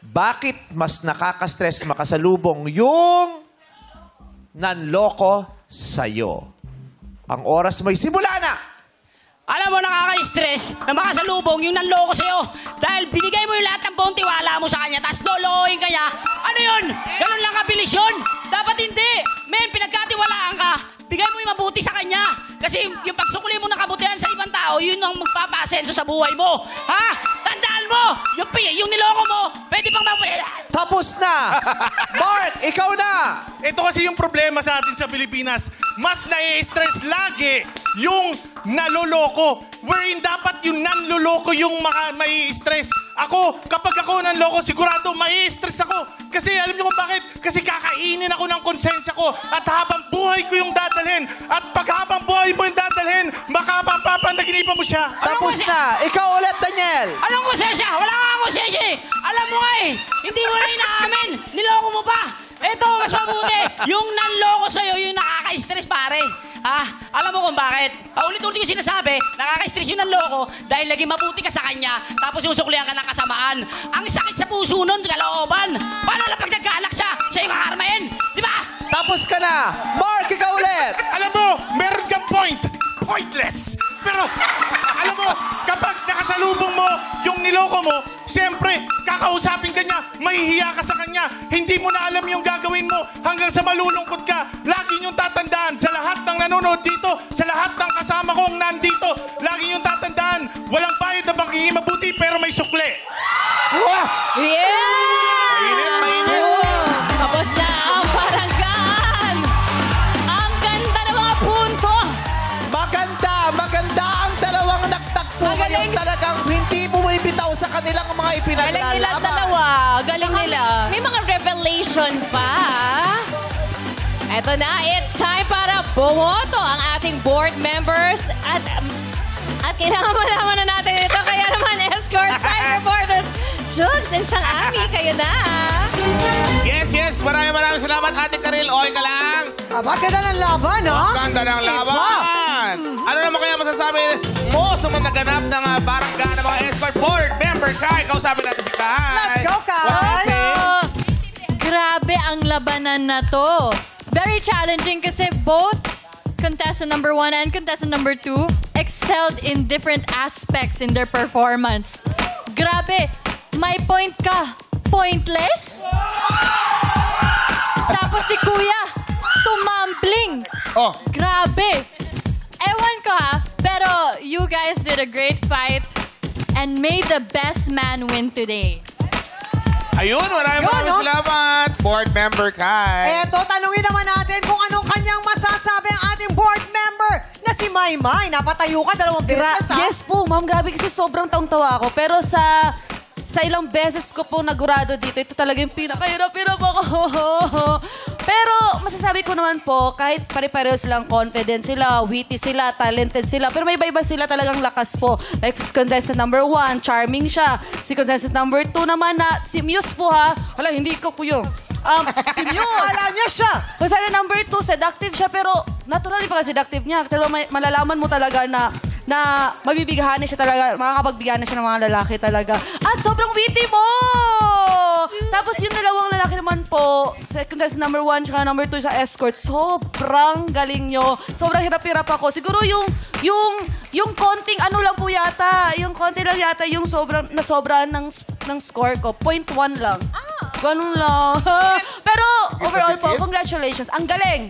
Bakit mas nakaka-stress makasalubong yung nanloko sa'yo? Ang oras may simula na! Alam mo, nakaka-stress na makasalubong yung nanloko sa'yo dahil binigay mo yung lahat ng buong tiwala mo sa kanya tapos lolokohin ka niya. Ano yun? Ganun lang kabilis yun? Dapat hindi. Men, pinagkatiwalaan ka. Bigay mo yung mabuti sa kanya. Kasi yung pagsukuli mo ng kabutihan sa ibang tao, yun ang magpapaasenso sa buhay mo. Ha? Tandaan mo! Yung niloko mo, pwede pang Tapos na! Bart, ikaw na! Ito kasi yung problema sa atin sa Pilipinas. Mas nai-stress lagi yung naloloko. Wherein dapat yung nanloloko yung mai-stress. Ako, kapag ako nanloko, sigurado mai-stress ako. Kasi alam niyo kung bakit? Kasi kakainin ako ng konsensya ko. At habang buhay ko yung dadalhin. At pag habang buhay mo yung dadalhin, makapapanaginip mo siya. Tapos na! Ikaw ulit, Daniel! Anong konsensya? Wala kang konsensya eh! Alam mo nga eh! Hindi mo na inaamin! Niloko mo pa! Ito, mas mabuti! Yung nanloko sa'yo, yung nakaka-stress, pare. Alam mo kung bakit? Ulit-ulit yung sinasabi, nakaka-stress yung nanloko dahil lagi mabuti ka sa kanya, tapos susuklihan ka ng kasamaan. Ang sakit sa puso nun, kalooban. Paano lang pag nagkaalak siya? Siya yung kakarmahin. Di ba? Tapos ka na! Mark, ikaw ulit! Alam mo, meron kang point. Pointless. Pero, alam mo, kapag nakasalubong mo yung niloko mo, siyempre, kakausapin ka niya, mahihiya ka sa kanya, hindi mo na alam yung gagawin mo hanggang sa malulungkot ka. Lagi niyong tatandaan sa lahat ng nanonood dito, sa lahat ng kasama kong nandito, lagi niyong tatandaan, walang bayad na pagiging mabuti pero may sukle. Wow! Yeah! Mainit. Tapos na ang baranggan! Ang ganda ng mga punto! Maganda ang dalawang nagtagpo ngayon talagang hindi bumibitaw sa kanilang mga Galing nila ipinaglalaban. dalawa. Galing nila. May mga revelation pa. Eto na, it's time para bumoto ang ating board members. At kailangan malaman na natin ito. Kaya naman, escort time reporters, Jugs and Chang Ami, kayo na. Yes. Maraming salamat, Ate Karil. Okay ka lang? Maganda ng laban, ha? Ganda ng laban. Ano naman kaya masasabi mo sa mga naganap ng barangay ng mga escort board member? Kai, kausapin natin si Kai. Let's go, Kai! Grabe ang labanan na to. Very challenging kasi both contestant number 1 and contestant number 2 excelled in different aspects in their performance. Grabe, may point ka. Pointless? Tapos si Kuya, tumambling. Oh. Grabe. Ewan ko ha, pero you guys did a great fight and made the best man win today. Ayun, maraming salamat, board member Kai. Eto, tanungin naman natin kung anong kanyang masasabi ang ating board member na si Maymay. Napatayo ka 2 beses, ha? Yes po, ma'am. Grabe kasi sobrang taong-tawa ako. Pero sa ilang beses ko po nagurado dito, ito talaga yung pinakahirap-hirap ako. Pero masasabi ko naman po, kahit pare-pareho silang confident sila, witty sila, talented sila, pero may iba-iba sila talagang lakas po. Like si contestant number 1, charming siya. Si contestant number 2 naman na si Muse po ha. Hala, hindi ko po yun. Si Muse. Wala niya siya. Contestant number 2, seductive siya, pero naturally pa seductive niya. Pero malalaman mo talaga na mabibigahanin siya talaga, makakapagbigahanin siya ng mga lalaki talaga. At sobrang witty mo! Tapos yung dalawang lalaki naman po, contestant number 1 tsaka number 2 sa escort, sobrang galing nyo. Sobrang hirap-hirap ako. Siguro yung konting ano lang po yata, yung konti lang yata yung sobra ng score ko. 0.1 lang. Ganun lang. Pero overall po, congratulations. Ang galing!